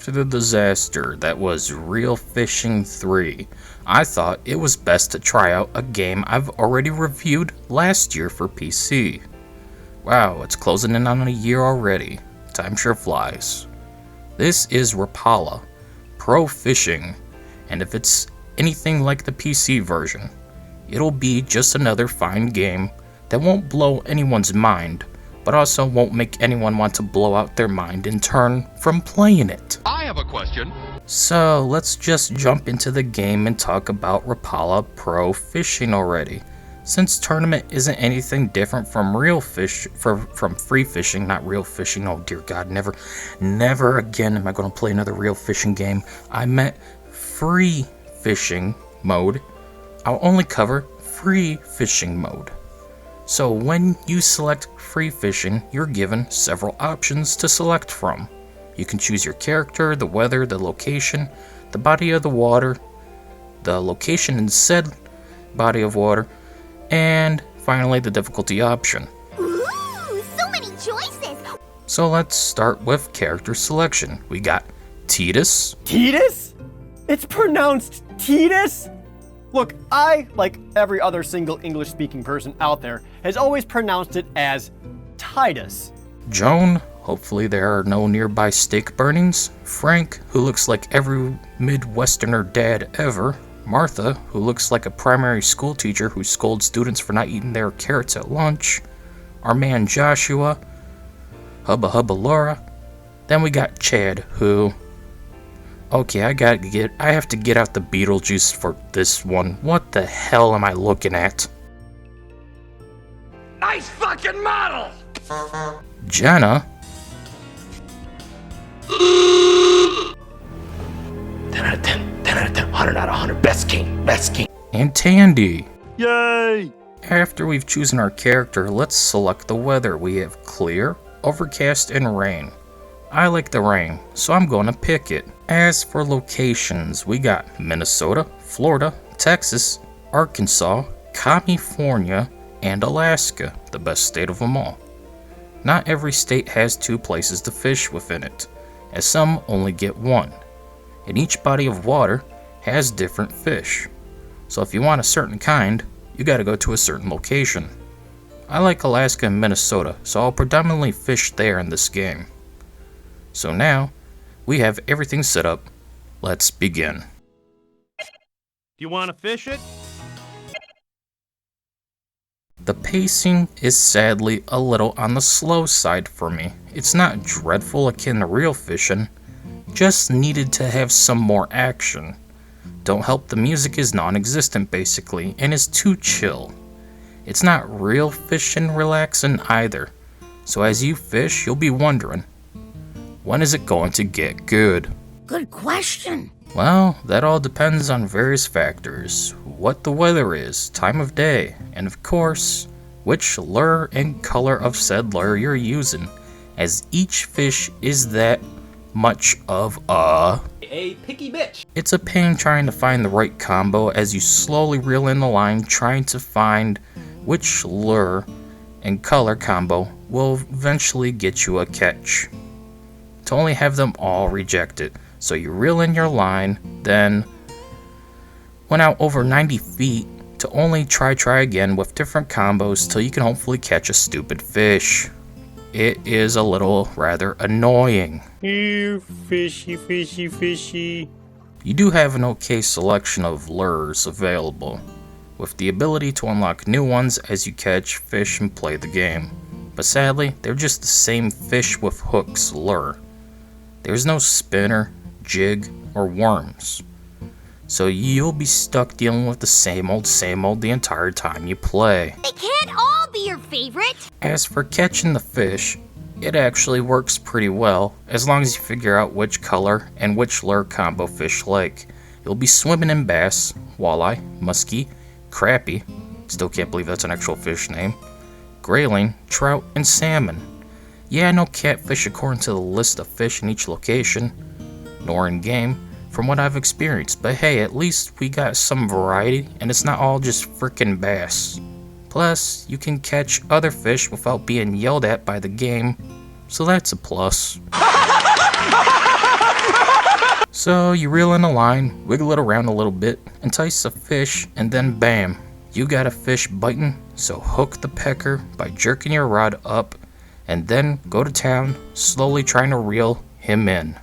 After the disaster that was Real Fishing 3, I thought it was best to try out a game I've already reviewed last year for PC. Wow, it's closing in on a year already. Time sure flies. This is Rapala, Pro Fishing, and if it's anything like the PC version, it'll be just another fine game that won't blow anyone's mind, but also won't make anyone want to blow out their mind in turn from playing it. I have a question. So let's just jump into the game and talk about Rapala Pro Fishing already. Since tournament isn't anything different from from free fishing, not real fishing, oh dear God, never again am I going to play another real fishing game. I meant free fishing mode. I'll only cover free fishing mode. So when you select free fishing, you're given several options to select from. You can choose your character, the weather, the location, the body of the water, the location in said body of water, and finally the difficulty option. Ooh, so many choices! So let's start with character selection. We got Titus. Titus? It's pronounced Titus? Look, I, like every other single English-speaking person out there, has always pronounced it as Titus. Joan, hopefully there are no nearby steak burnings. Frank, who looks like every Midwesterner dad ever. Martha, who looks like a primary school teacher who scolds students for not eating their carrots at lunch. Our man Joshua. Hubba Hubba Laura. Then we got Chad, who... Okay, I have to get out the Beetlejuice for this one. What the hell am I looking at? Nice fucking model! Jenna. 10 out of 10, 10 out of 10, 100 out of 100, best king. And Tandy. Yay! After we've chosen our character, let's select the weather. We have clear, overcast, and rain. I like the rain, so I'm going to pick it. As for locations, we got Minnesota, Florida, Texas, Arkansas, California, and Alaska, the best state of them all. Not every state has 2 places to fish within it, as some only get 1. And each body of water has different fish. So if you want a certain kind, you gotta go to a certain location. I like Alaska and Minnesota, so I'll predominantly fish there in this game. So now, we have everything set up. Let's begin. Do you want to fish it? The pacing is sadly a little on the slow side for me. It's not dreadful akin to real fishing, just needed to have some more action. Don't help the music is non-existent basically, and is too chill. It's not real fishing relaxing either, so as you fish you'll be wondering, when is it going to get good? Good question. Well, that all depends on various factors. What the weather is, time of day, and of course, which lure and color of said lure you're using, as each fish is that much of a picky bitch. It's a pain trying to find the right combo as you slowly reel in the line trying to find which lure and color combo will eventually get you a catch. To only have them all rejected. So you reel in your line, then went out over 90 feet to only try again with different combos till you can hopefully catch a stupid fish. It is a little rather annoying. You fishy. You do have an okay selection of lures available, with the ability to unlock new ones as you catch fish and play the game. But sadly, they're just the same fish with hooks lure. There's no spinner, jig, or worms. So you'll be stuck dealing with the same old the entire time you play. They can't all be your favorite. As for catching the fish, it actually works pretty well, as long as you figure out which color and which lure combo fish like. You'll be swimming in bass, walleye, muskie, crappie, still can't believe that's an actual fish name, grayling, trout, and salmon. Yeah, no catfish according to the list of fish in each location, nor in game, from what I've experienced, but hey, at least we got some variety, and it's not all just frickin' bass. Plus, you can catch other fish without being yelled at by the game, so that's a plus. So you reel in a line, wiggle it around a little bit, entice a fish, and then bam, you got a fish biting. So hook the pecker by jerking your rod up, and then go to town, slowly trying to reel him in.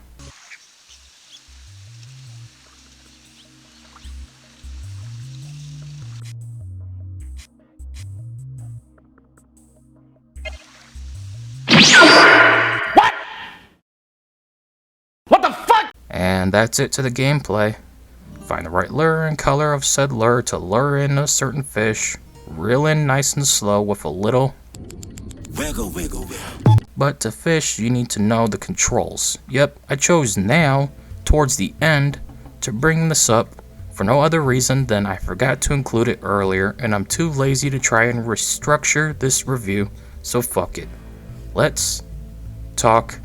What the fuck? And that's it to the gameplay. Find the right lure and color of said lure to lure in a certain fish. Reel in nice and slow with a little wiggle, wiggle, wiggle. But to fish, you need to know the controls. Yep, I chose now, towards the end, to bring this up for no other reason than I forgot to include it earlier, and I'm too lazy to try and restructure this review, so fuck it. Let's talk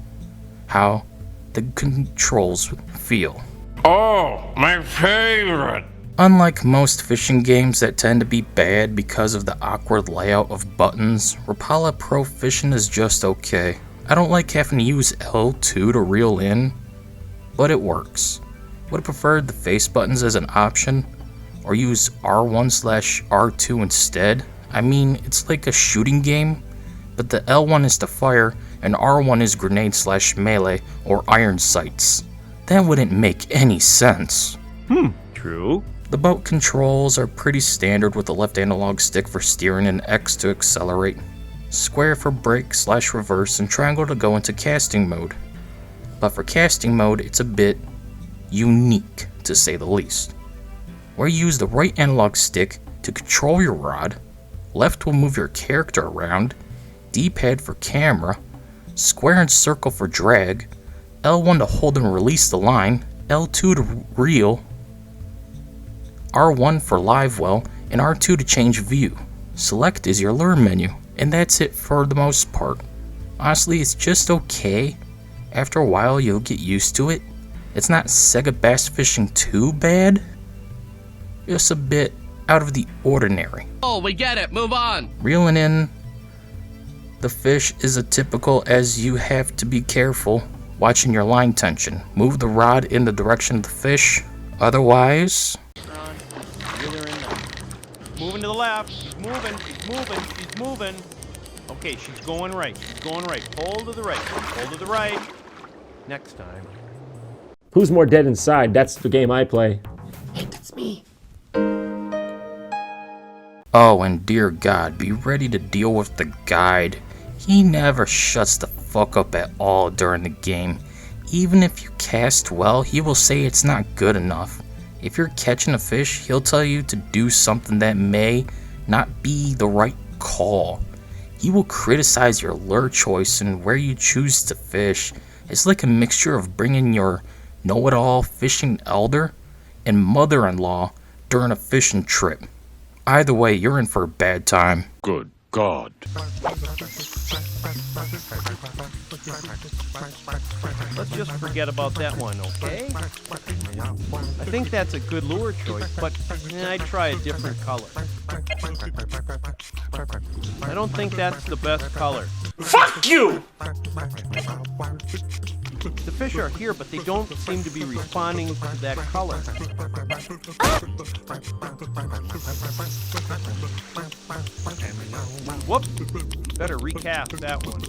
how the controls feel. Oh, my favorite. Unlike most fishing games that tend to be bad because of the awkward layout of buttons, Rapala Pro Fishing is just okay. I don't like having to use L2 to reel in, but it works. Would have preferred the face buttons as an option, or use R1/R2 instead. I mean, it's like a shooting game, but the L1 is to fire, and R1 is grenade/melee or iron sights. That wouldn't make any sense. True. The boat controls are pretty standard with the left analog stick for steering and X to accelerate, square for brake/reverse, and triangle to go into casting mode. But for casting mode, it's a bit unique, to say the least, where you use the right analog stick to control your rod, left will move your character around, D-pad for camera, square and circle for drag, L1 to hold and release the line, L2 to reel, R1 for live well, and R2 to change view. Select is your lure menu, and that's it for the most part. Honestly, it's just okay. After a while, you'll get used to it. It's not Sega Bass Fishing too bad, just a bit out of the ordinary. Oh, we get it, move on! Reeling in the fish is a typical, as you have to be careful watching your line tension. Move the rod in the direction of the fish, otherwise... Moving to the left. She's moving. She's moving. She's moving. Okay, she's going right. She's going right. Pull to the right. Pull to the right. Next time. Who's more dead inside? That's the game I play. It's me. Oh, and dear God, be ready to deal with the guide. He never shuts the fuck up at all during the game. Even if you cast well, he will say it's not good enough. If you're catching a fish, he'll tell you to do something that may not be the right call. He will criticize your lure choice and where you choose to fish. It's like a mixture of bringing your know-it-all fishing elder and mother-in-law during a fishing trip. Either way, you're in for a bad time. Good God. Let's just forget about that one, okay? I think that's a good lure choice, but I'd try a different color. I don't think that's the best color. Fuck you! The fish are here, but they don't seem to be responding to that color. Whoop! Better recast that one.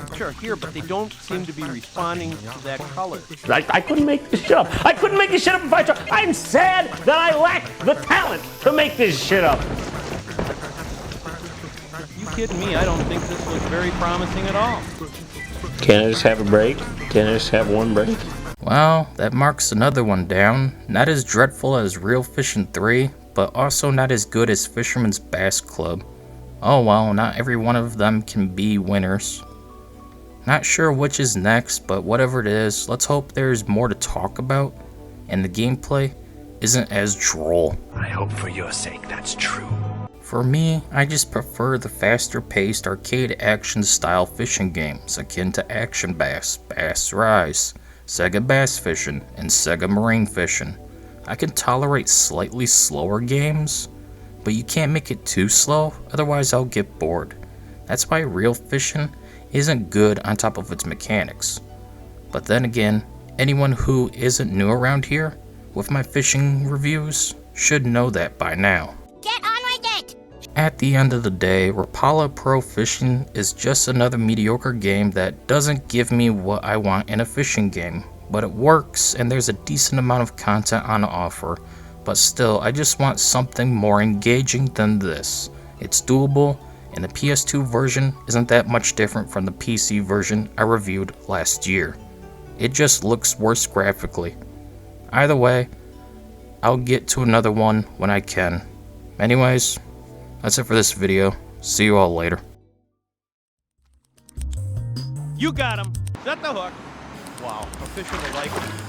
Fish are here, but they don't seem to be responding to that color. I couldn't make this shit up. I couldn't make this shit up if I tried. I'm sad that I lack the talent to make this shit up. You kidding me? I don't think this looks very promising at all. Can I just have a break? Can I just have one break? Well, that marks another one down. Not as dreadful as Real Fishing 3, but also not as good as Fisherman's Bass Club. Oh well, not every one of them can be winners. Not sure which is next, but whatever it is, let's hope there's more to talk about, and the gameplay isn't as droll. I hope for your sake that's true. For me, I just prefer the faster-paced arcade action-style fishing games akin to Action Bass, Bass Rise, Sega Bass Fishing, and Sega Marine Fishing. I can tolerate slightly slower games, but you can't make it too slow, otherwise I'll get bored. That's why Real Fishing isn't good on top of its mechanics. But then again, anyone who isn't new around here with my fishing reviews should know that by now. Get on with it! At the end of the day, Rapala Pro Fishing is just another mediocre game that doesn't give me what I want in a fishing game, but it works and there's a decent amount of content on offer. But still, I just want something more engaging than this. It's doable, and the PS2 version isn't that much different from the PC version I reviewed last year. It just looks worse graphically. Either way, I'll get to another one when I can. Anyways, that's it for this video. See you all later. You got him. Set the hook. Wow, a fish with a life.